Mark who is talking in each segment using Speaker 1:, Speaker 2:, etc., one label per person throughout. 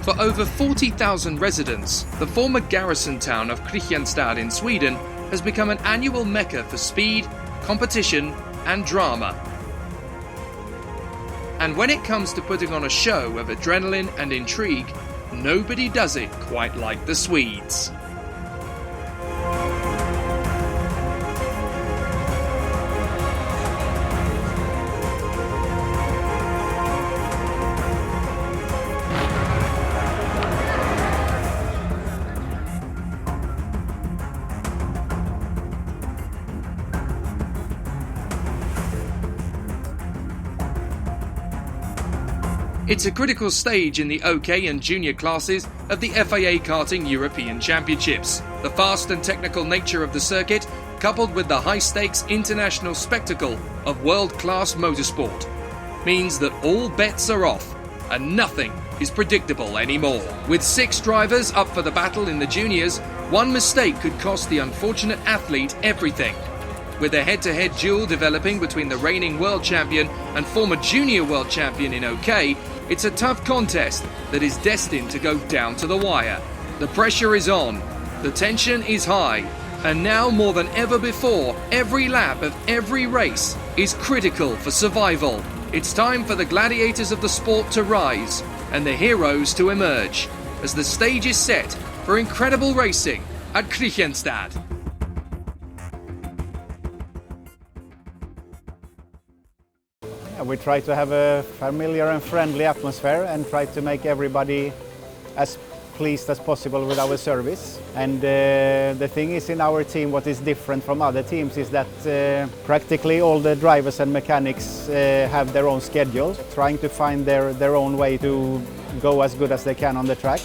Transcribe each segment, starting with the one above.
Speaker 1: For over 40,000 residents, the former garrison town of Kristianstad in Sweden has become an annual mecca for speed, competition and drama. And when it comes to putting on a show of adrenaline and intrigue, nobody does it quite like the Swedes. It's a critical stage in the OK and junior classes of the FIA Karting European Championships. The fast and technical nature of the circuit, coupled with the high-stakes international spectacle of world-class motorsport, means that all bets are off and nothing is predictable anymore. With 6 drivers up for the battle in the juniors, one mistake could cost the unfortunate athlete everything. With a head-to-head duel developing between the reigning world champion and former junior world champion in OK, it's a tough contest that is destined to go down to the wire. The pressure is on, the tension is high, and now more than ever before, every lap of every race is critical for survival. It's time for the gladiators of the sport to rise and the heroes to emerge as the stage is set for incredible racing at Kristianstad.
Speaker 2: We try to have a familiar and friendly atmosphere and try to make everybody as pleased as possible with our service. And the thing is, in our team, what is different from other teams is that practically all the drivers and mechanics have their own schedule, trying to find their own way to go as good as they can on the track.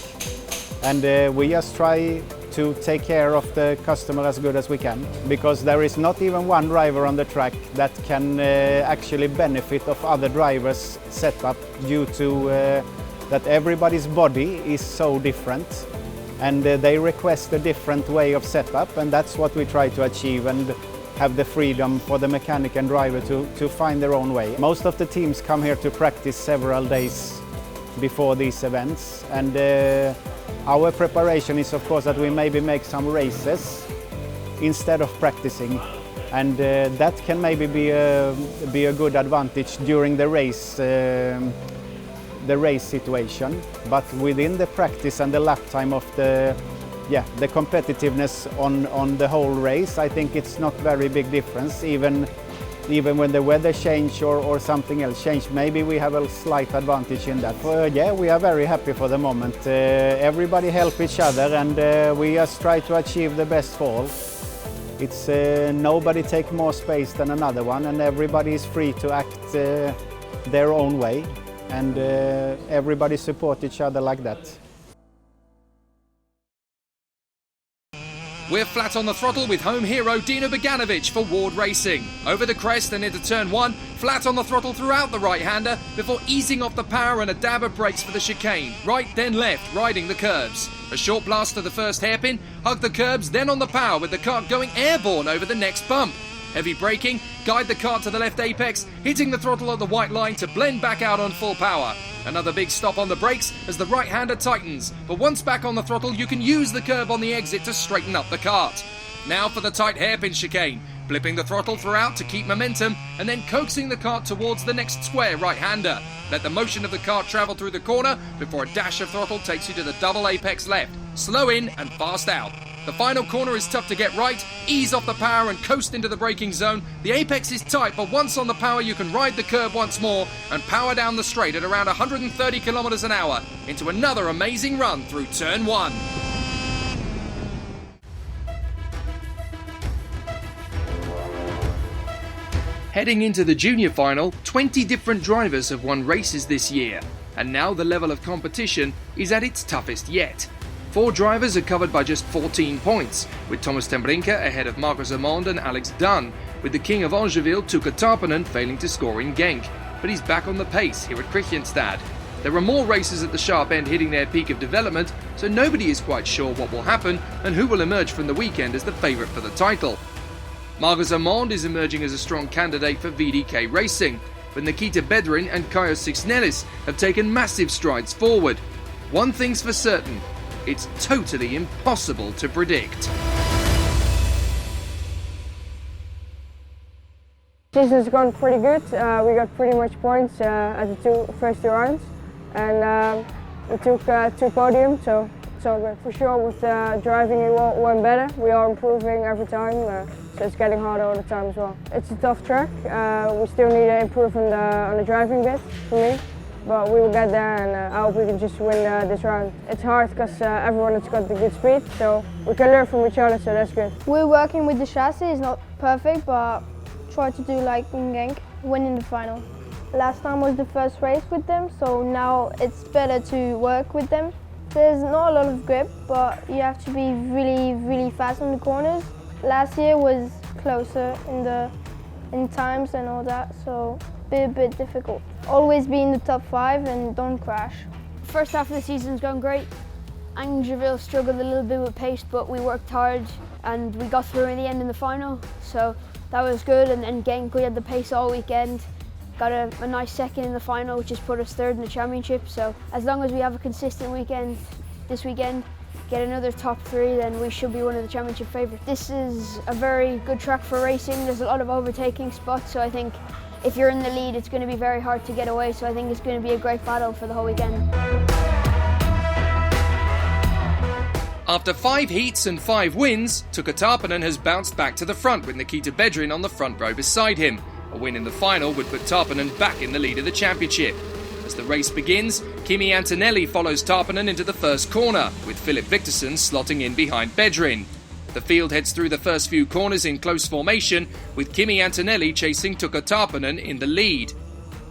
Speaker 2: And we just try to take care of the customer as good as we can, because there is not even one driver on the track that can actually benefit of other drivers' setup due to that everybody's body is so different and they request a different way of setup, and that's what we try to achieve and have the freedom for the mechanic and driver to find their own way. Most of the teams come here to practice several days before these events, and our preparation is, of course, that we maybe make some races instead of practicing, and that can maybe be a good advantage during the race situation. But within the practice and the lap time of the competitiveness on the whole race, I think it's not very big difference. Even when the weather change or something else change, maybe we have a slight advantage in that. We are very happy for the moment. Everybody help each other, and we just try to achieve the best for all. It's nobody take more space than another one, and everybody is free to act their own way, and everybody support each other like that.
Speaker 1: We're flat on the throttle with home hero Dino Beganovic for Ward Racing. Over the crest and into turn 1, flat on the throttle throughout the right-hander before easing off the power and a dab of brakes for the chicane. Right then left, riding the curbs. A short blast to the first hairpin, hug the curbs, then on the power with the kart going airborne over the next bump. Heavy braking, guide the kart to the left apex, hitting the throttle at the white line to blend back out on full power. Another big stop on the brakes as the right-hander tightens, but once back on the throttle you can use the curb on the exit to straighten up the kart. Now for the tight hairpin chicane, flipping the throttle throughout to keep momentum and then coaxing the kart towards the next square right-hander. Let the motion of the kart travel through the corner before a dash of throttle takes you to the double apex left. Slow in and fast out. The final corner is tough to get right, ease off the power and coast into the braking zone. The apex is tight, but once on the power you can ride the curb once more and power down the straight at around 130 kilometers an hour into another amazing run through turn 1. Heading into the junior final, 20 different drivers have won races this year, and now the level of competition is at its toughest yet. 4 drivers are covered by just 14 points, with Thomas Tembrinka ahead of Marcus Amond and Alex Dunn, with the king of Angeville, Tuukka Tarpanen, failing to score in Genk. But he's back on the pace here at Kristianstad. There are more races at the sharp end hitting their peak of development, so nobody is quite sure what will happen and who will emerge from the weekend as the favourite for the title. Marcus Amond is emerging as a strong candidate for VDK Racing, but Nikita Bedrin and Kaios Sixnelis have taken massive strides forward. One thing's for certain, it's totally impossible to predict.
Speaker 3: Season's gone pretty good. We got pretty much points at the first two rounds, and we took 2 podiums, so for sure with driving it went better. We are improving every time, so it's getting harder all the time as well. It's a tough track. We still need to improve on the driving bit for me, but we will get there, and I hope we can just win this round. It's hard because everyone has got the good speed, so we can learn from each other, so that's good.
Speaker 4: We're working with the chassis. It's not perfect, but try to do like in Genk, win in the final. Last time was the first race with them, so now it's better to work with them. There's not a lot of grip, but you have to be really, really fast on the corners. Last year was closer in times and all that, so a bit difficult. Always be in the top 5 and don't crash.
Speaker 5: First half of the season's gone great. Angeville struggled a little bit with pace, but we worked hard and we got through in the end in the final, so that was good. And then Genk, we had the pace all weekend. Got a nice second in the final, which has put us 3rd in the championship. So as long as we have a consistent weekend this weekend, get another top 3, then we should be one of the championship favourites. This is a very good track for racing. There's a lot of overtaking spots, so I think if you're in the lead, it's going to be very hard to get away. So I think it's going to be a great battle for the whole weekend.
Speaker 1: After 5 heats and 5 wins, Tuukka Tarpanen has bounced back to the front with Nikita Bedrin on the front row beside him. A win in the final would put Tarpanen back in the lead of the championship. As the race begins, Kimi Antonelli follows Tarpanen into the first corner, with Philip Victorson slotting in behind Bedrin. The field heads through the first few corners in close formation, with Kimi Antonelli chasing Tuukka Tarpanen in the lead.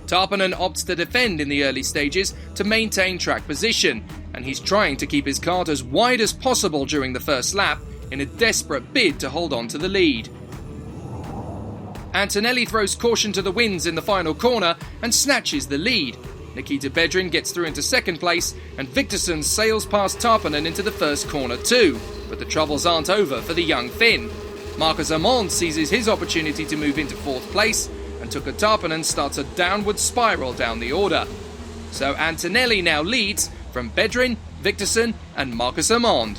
Speaker 1: Tarpanen opts to defend in the early stages to maintain track position, and he's trying to keep his kart as wide as possible during the first lap in a desperate bid to hold on to the lead. Antonelli throws caution to the winds in the final corner and snatches the lead. Nikita Bedrin gets through into second place, and Victorson sails past Tarpanen into the first corner too. But the troubles aren't over for the young Finn. Marcus Amond seizes his opportunity to move into 4th place, and Tuukka Tarpanen starts a downward spiral down the order. So Antonelli now leads from Bedrin, Victorson and Marcus Amond.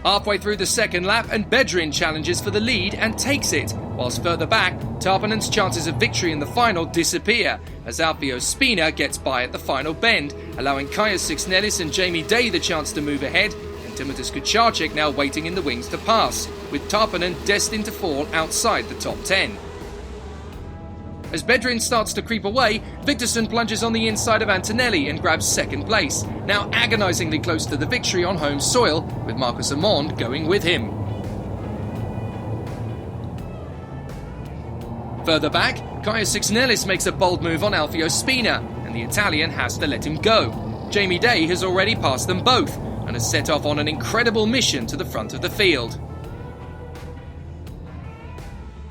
Speaker 1: Halfway through the second lap, and Bedrin challenges for the lead and takes it, whilst further back, Tarpanen's chances of victory in the final disappear as Alfio Spina gets by at the final bend, allowing Kaja Sixnelis and Jamie Day the chance to move ahead, and Timotas Kucharczyk now waiting in the wings to pass, with Tarpanen destined to fall outside the top 10. As Bedrin starts to creep away, Victorson plunges on the inside of Antonelli and grabs second place, now agonisingly close to the victory on home soil, with Marcus Amond going with him. Further back, Kaja Sixnelis makes a bold move on Alfio Spina, and the Italian has to let him go. Jamie Day has already passed them both, and has set off on an incredible mission to the front of the field.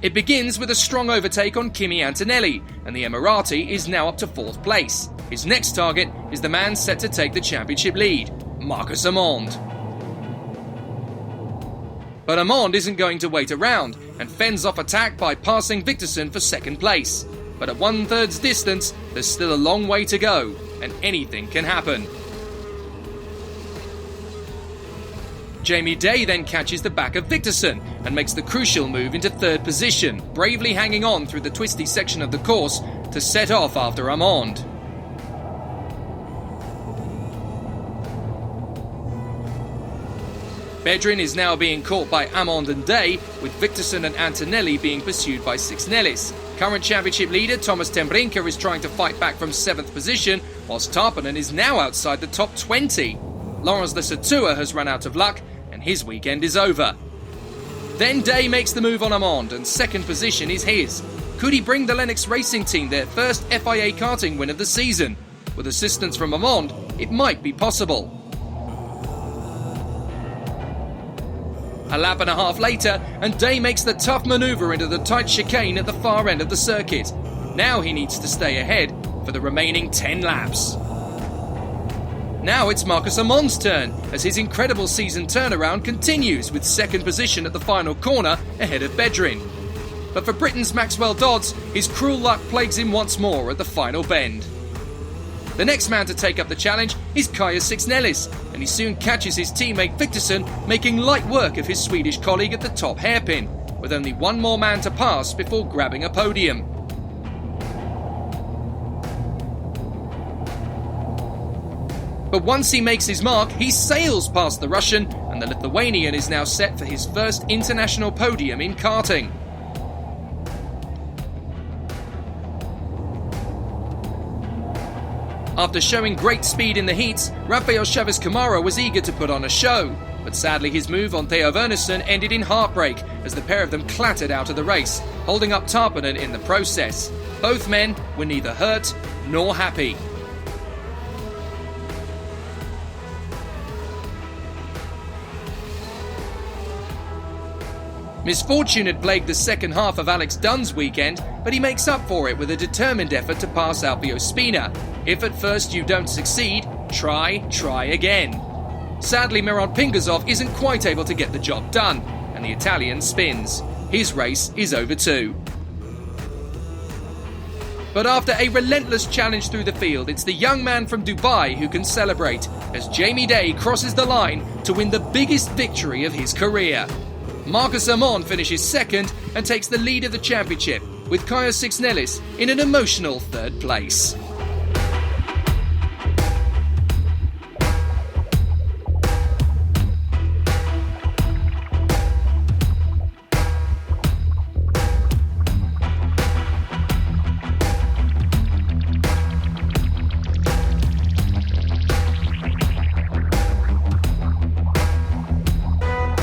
Speaker 1: It begins with a strong overtake on Kimi Antonelli, and the Emirati is now up to 4th place. His next target is the man set to take the championship lead, Marcus Amond. But Amond isn't going to wait around, and fends off attack by passing Victorson for second place. But at 1/3's distance, there's still a long way to go, and anything can happen. Jamie Day then catches the back of Victorson and makes the crucial move into 3rd position, bravely hanging on through the twisty section of the course to set off after Amond. Bedrin is now being caught by Amond and Day, with Victorson and Antonelli being pursued by Sixnelis. Current championship leader Thomas Tembrinka is trying to fight back from 7th position, whilst Tarpanen is now outside the top 20. Laurens Lesatua has run out of luck, and his weekend is over. Then Day makes the move on Amond, and second position is his. Could he bring the Lennox Racing Team their first FIA Karting win of the season? With assistance from Amond, it might be possible. A lap and a half later, and Day makes the tough manoeuvre into the tight chicane at the far end of the circuit. Now he needs to stay ahead for the remaining 10 laps. Now it's Marcus Amond's turn, as his incredible season turnaround continues with second position at the final corner ahead of Bedrin. But for Britain's Maxwell Dodds, his cruel luck plagues him once more at the final bend. The next man to take up the challenge is Kaja Sixnellis, and he soon catches his teammate Victorson making light work of his Swedish colleague at the top hairpin, with only one more man to pass before grabbing a podium. But once he makes his mark, he sails past the Russian, and the Lithuanian is now set for his first international podium in karting. After showing great speed in the heats, Rafael Chaves Camara was eager to put on a show. But sadly his move on Theo Wernersson ended in heartbreak as the pair of them clattered out of the race, holding up Tarpanen in the process. Both men were neither hurt nor happy. Misfortune had plagued the second half of Alex Dunn's weekend, but he makes up for it with a determined effort to pass Alfio Spina. If at first you don't succeed, try again. Sadly, Miron Pingasov isn't quite able to get the job done, and the Italian spins. His race is over too. But after a relentless challenge through the field, it's the young man from Dubai who can celebrate, as Jamie Day crosses the line to win the biggest victory of his career. Marcus Amon finishes second and takes the lead of the championship, with Kaja Sixnellis in an emotional third place.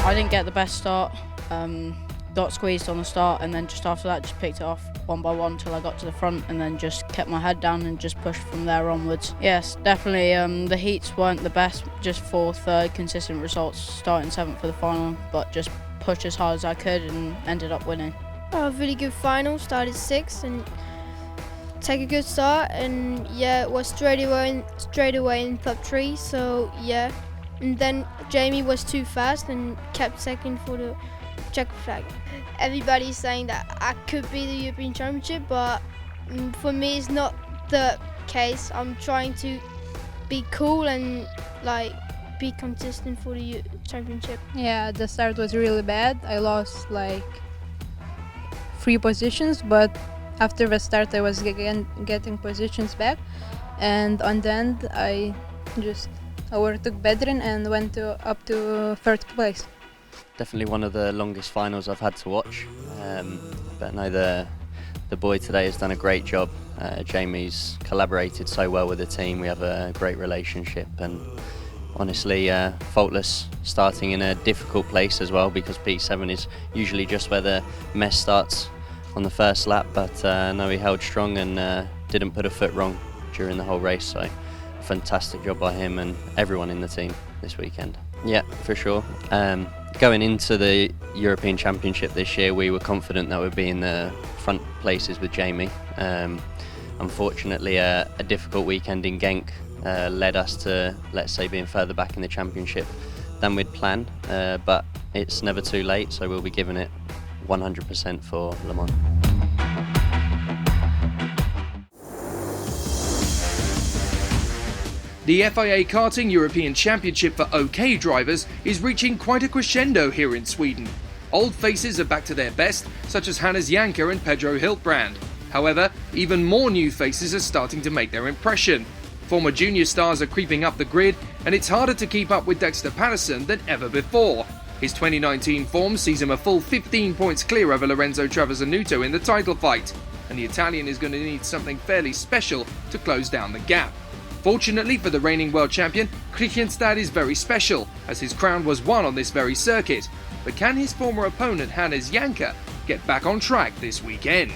Speaker 6: I didn't get the best start, got squeezed on the start, and then just after that just picked it off one by one till I got to the front, and then just kept my head down and just pushed from there onwards. Yes, definitely the heats weren't the best, just 4th, 3rd, consistent results, starting 7th for the final, but just pushed as hard as I could and ended up winning.
Speaker 4: A really good final, started 6th and take a good start, and yeah, it was straight away in top 3, so yeah. And then Jamie was too fast and kept second for the check flag. Everybody's saying that I could be the European Championship, but for me it's not the case. I'm trying to be cool and be consistent for the championship.
Speaker 7: Yeah, the start was really bad. I lost 3 positions, but after the start I was again getting positions back, and on the end I just overtook Bedrin and went up to 3rd place.
Speaker 8: Definitely one of the longest finals I've had to watch, but no, the boy today has done a great job. Jamie's collaborated so well with the team. We have a great relationship, and honestly faultless, starting in a difficult place as well, because P7 is usually just where the mess starts on the first lap, but no, he held strong and didn't put a foot wrong during the whole race, so fantastic job by him and everyone in the team this weekend. Yeah, for sure. Going into the European Championship this year, we were confident that we'd be in the front places with Jamie. Unfortunately, a difficult weekend in Genk led us to, let's say, being further back in the championship than we'd planned, but it's never too late, so we'll be giving it 100% for Le Mans.
Speaker 1: The FIA Karting European Championship for OK drivers is reaching quite a crescendo here in Sweden. Old faces are back to their best, such as Hannes Janker and Pedro Hiltbrand. However, even more new faces are starting to make their impression. Former junior stars are creeping up the grid, and it's harder to keep up with Dexter Patterson than ever before. His 2019 form sees him a full 15 points clear over Lorenzo Travasanuto in the title fight, and the Italian is going to need something fairly special to close down the gap. Fortunately for the reigning world champion, Kristianstad is very special, as his crown was won on this very circuit. But can his former opponent Hannes Janker get back on track this weekend?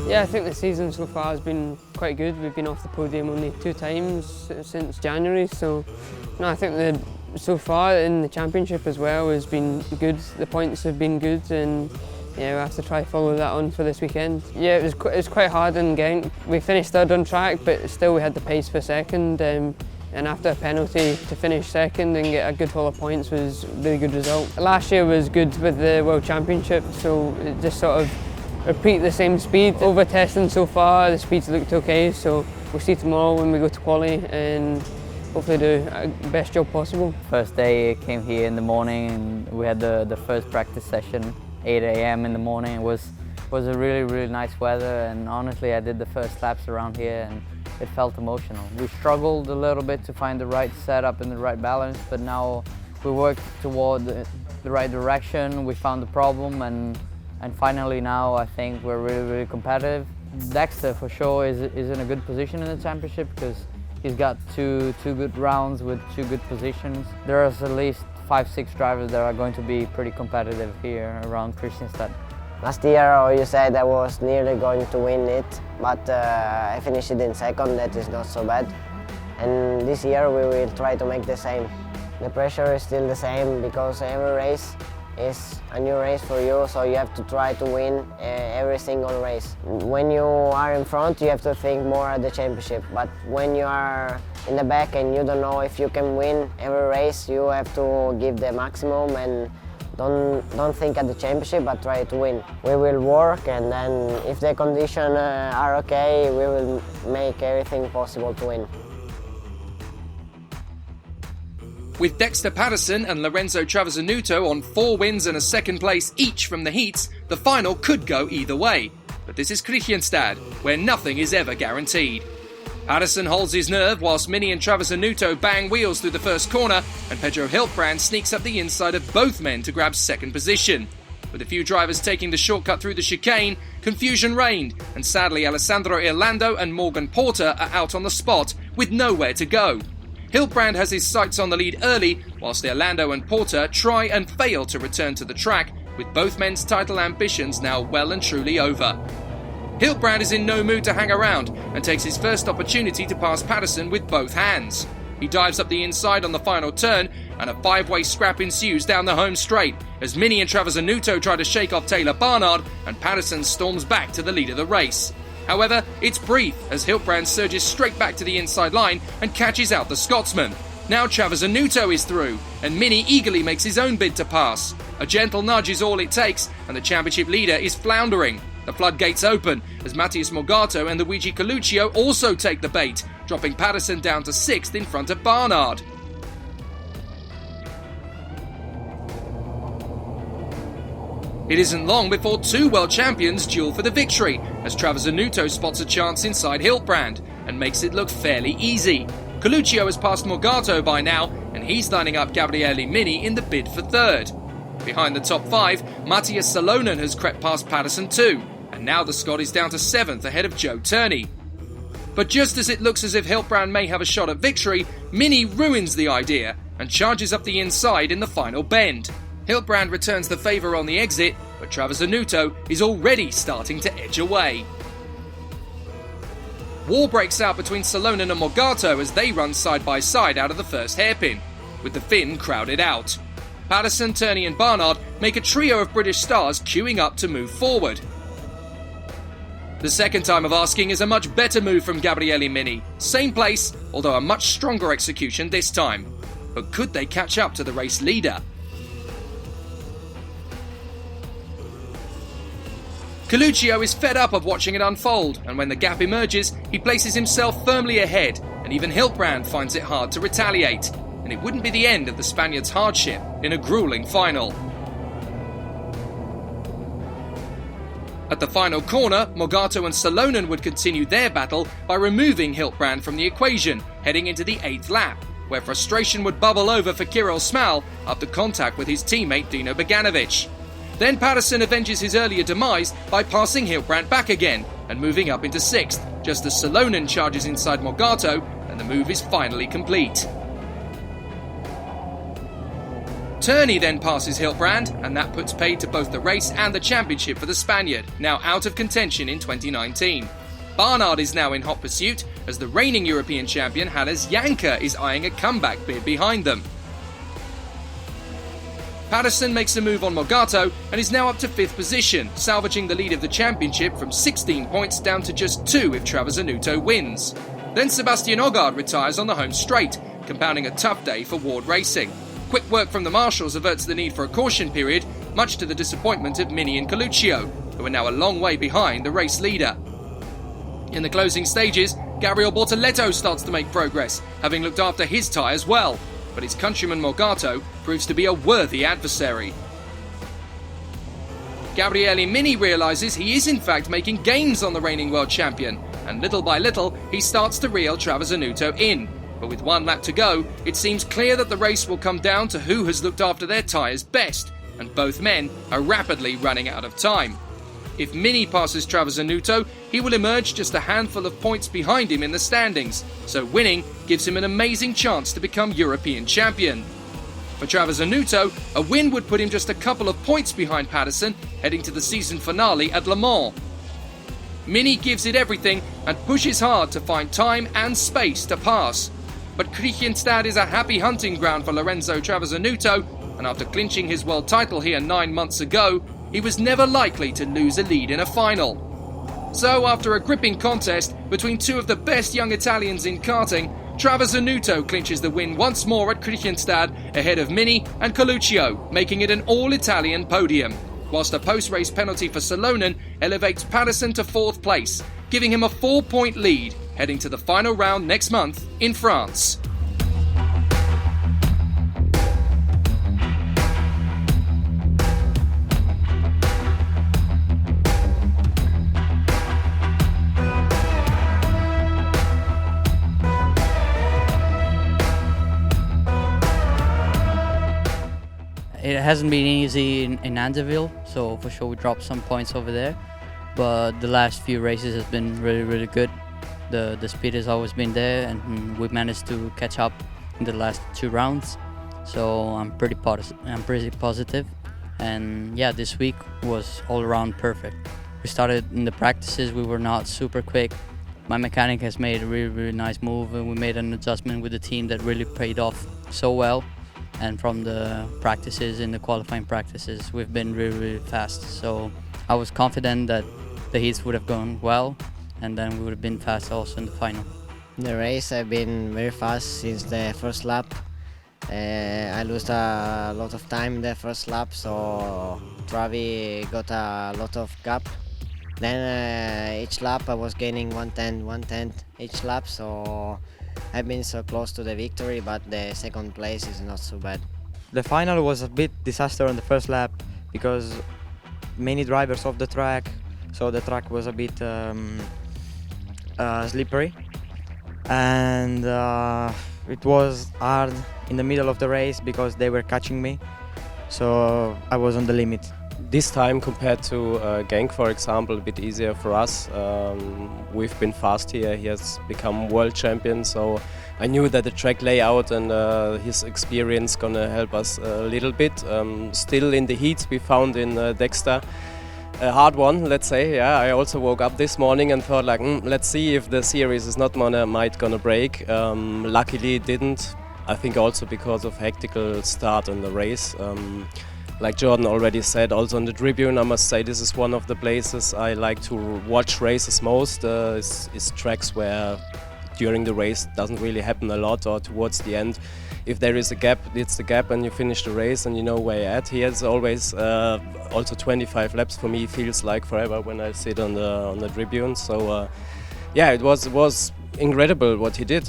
Speaker 9: Yeah, I think the season so far has been quite good. We've been off the podium only 2 times since January, so no, I think so far in the championship as well has been good. The points have been good, and yeah, we have to try follow that on for this weekend. Yeah, it was quite hard in Genk. We finished 3rd on track, but still we had the pace for 2nd. and after a penalty to finish second and get a good haul of points was a really good result. Last year was good with the World Championship, so it just sort of repeat the same speed. Over testing so far, the speeds looked okay, so we'll see tomorrow when we go to quali and hopefully do the best job possible.
Speaker 10: First day came here in the morning and we had the first practice session, 8 a.m. in the morning. It was a really nice weather, and honestly I did the first laps around here and it felt emotional. We struggled a little bit to find the right setup and the right balance, but now we worked toward the right direction. We found the problem and finally now I think we're really competitive. Dexter for sure is in a good position in the championship because he's got two good rounds with 2 good positions. There's at least 5-6 drivers that are going to be pretty competitive here around Kristianstad.
Speaker 11: Last year you said I was nearly going to win it, but I finished it in second. That is not so bad. And this year we will try to make the same. The pressure is still the same because every race is a new race for you, so you have to try to win every single race. When you are in front, you have to think more at the championship, but when you are in the back and you don't know if you can win every race, you have to give the maximum and don't think at the championship, but try to win. We will work, and then if the conditions are okay, we will make everything possible to win.
Speaker 1: With Dexter Patterson and Lorenzo Travasanuto on 4 wins and a second place each from the heats, the final could go either way. But this is Kristianstad, where nothing is ever guaranteed. Patterson holds his nerve whilst Mini and Travasanuto bang wheels through the first corner, and Pedro Hiltbrand sneaks up the inside of both men to grab second position. With a few drivers taking the shortcut through the chicane, confusion reigned, and sadly Alessandro Irlando and Morgan Porter are out on the spot with nowhere to go. Hiltbrand has his sights on the lead early, whilst Orlando and Porter try and fail to return to the track, with both men's title ambitions now well and truly over. Hiltbrand is in no mood to hang around and takes his first opportunity to pass Patterson with both hands. He dives up the inside on the final turn, and a 5-way scrap ensues down the home straight as Mini and Travasanuto try to shake off Taylor Barnard, and Patterson storms back to the lead of the race. However, it's brief as Hiltbrand surges straight back to the inside line and catches out the Scotsman. Now Travasanuto is through, and Mini eagerly makes his own bid to pass. A gentle nudge is all it takes, and the championship leader is floundering. The floodgates open as Matthias Morgato and Luigi Coluccio also take the bait, dropping Patterson down to 6th in front of Barnard. It isn't long before 2 world champions duel for the victory, as Travasanuto spots a chance inside Hiltbrand and makes it look fairly easy. Coluccio has passed Morgato by now, and he's lining up Gabriele Mini in the bid for 3rd. Behind the top 5, Matthias Salonen has crept past Patterson too, and now the Scot is down to 7th ahead of Joe Turney. But just as it looks as if Hiltbrand may have a shot at victory, Mini ruins the idea and charges up the inside in the final bend. Hiltbrand returns the favour on the exit, but Travasanuto is already starting to edge away. War breaks out between Salonen and Morgato as they run side by side out of the first hairpin, with the Finn crowded out. Patterson, Turney and Barnard make a trio of British stars queuing up to move forward. The second time of asking is a much better move from Gabriele Mini. Same place, although a much stronger execution this time. But could they catch up to the race leader? Coluccio is fed up of watching it unfold, and when the gap emerges, he places himself firmly ahead, and even Hiltbrand finds it hard to retaliate. And it wouldn't be the end of the Spaniards' hardship in a grueling final. At the final corner, Morgato and Salonen would continue their battle by removing Hiltbrand from the equation, heading into the 8th lap, where frustration would bubble over for Kirill Smal after contact with his teammate Dino Beganovic. Then Patterson avenges his earlier demise by passing Hiltbrand back again and moving up into 6th, just as Salonen charges inside Morgato, and the move is finally complete. Turney then passes Hiltbrand, and that puts paid to both the race and the championship for the Spaniard, now out of contention in 2019. Barnard is now in hot pursuit, as the reigning European champion Hannes Janker is eyeing a comeback bid behind them. Patterson makes a move on Morgato and is now up to 5th position, salvaging the lead of the championship from 16 points down to just 2 if Travasanuto wins. Then Sebastian Ogard retires on the home straight, compounding a tough day for Ward Racing. Quick work from the marshals averts the need for a caution period, much to the disappointment of Mini and Coluccio, who are now a long way behind the race leader. In the closing stages, Gabriel Bortoletto starts to make progress, having looked after his tyres well, but his countryman Morgato proves to be a worthy adversary. Gabriele Mini realises he is in fact making gains on the reigning world champion, and little by little he starts to reel Travasanuto in. But with 1 lap to go, it seems clear that the race will come down to who has looked after their tyres best, and both men are rapidly running out of time. If Mini passes Travasanuto, he will emerge just a handful of points behind him in the standings, so winning gives him an amazing chance to become European champion. For Travasanuto, a win would put him just a couple of points behind Patterson, heading to the season finale at Le Mans. Mini gives it everything and pushes hard to find time and space to pass. But Kristianstad is a happy hunting ground for Lorenzo Travasanuto, and after clinching his world title here 9 months ago, he was never likely to lose a lead in a final. So after a gripping contest between two of the best young Italians in karting, Travasanuto clinches the win once more at Kristianstad ahead of Mini and Coluccio, making it an all-Italian podium, whilst a post-race penalty for Salonen elevates Patterson to 4th place, giving him a 4-point lead, heading to the final round next month in France.
Speaker 6: It hasn't been easy in Anderville, so for sure we dropped some points over there. But the last few races has been really good. The speed has always been there, and we managed to catch up in the last 2 rounds. So I'm pretty positive. And yeah, this week was all around perfect. We started in the practices, we were not super quick. My mechanic has made a really nice move, and we made an adjustment with the team that really paid off so well. And from the practices, in the qualifying practices, we've been really fast. So I was confident that the heats would have gone well, and then we would have been fast also in the final.
Speaker 11: The race have been very fast since the first lap. I lost a lot of time the first lap, so Travi got a lot of gap. Then each lap I was gaining 1/10 each lap, so I've been so close to the victory, but the second place is not so bad.
Speaker 12: The final was a bit disaster on the first lap because many drivers off the track, so the track was a bit slippery, and it was hard in the middle of the race because they were catching me, so I was on the limit.
Speaker 13: This time compared to Genk, for example, a bit easier for us. We've been fast here. He has become world champion, so I knew that the track layout and his experience gonna help us a little bit. Still in the heats we found in Dexter, a hard one, let's say. Yeah, I also woke up this morning and thought like, let's see if the series is not gonna break. Luckily it didn't. I think also because of hectical start in the race. Like Jordan already said, also on the tribune, I must say this is one of the places I like to watch races most. Is tracks where during the race doesn't really happen a lot, or towards the end. If there is a gap, it's the gap and you finish the race and you know where you're at. He has always also 25 laps for me feels like forever when I sit on the tribune. So yeah, it was incredible what he did.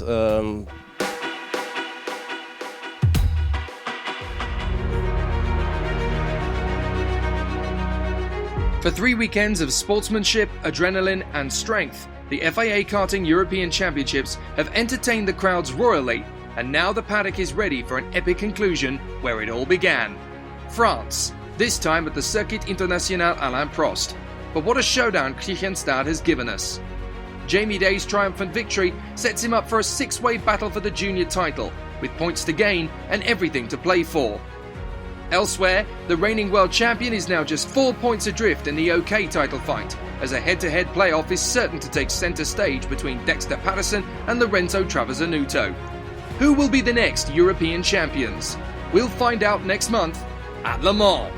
Speaker 1: For 3 weekends of sportsmanship, adrenaline and strength, the FIA Karting European Championships have entertained the crowds royally, and now the paddock is ready for an epic conclusion where it all began. France, this time at the Circuit International Alain Prost. But what a showdown Kristianstad has given us. Jamie Day's triumphant victory sets him up for a 6-way battle for the junior title, with points to gain and everything to play for. Elsewhere, the reigning world champion is now just 4 points adrift in the OK title fight, as a head-to-head playoff is certain to take centre stage between Dexter Patterson and Lorenzo Travasanuto. Who will be the next European champions? We'll find out next month at Le Mans.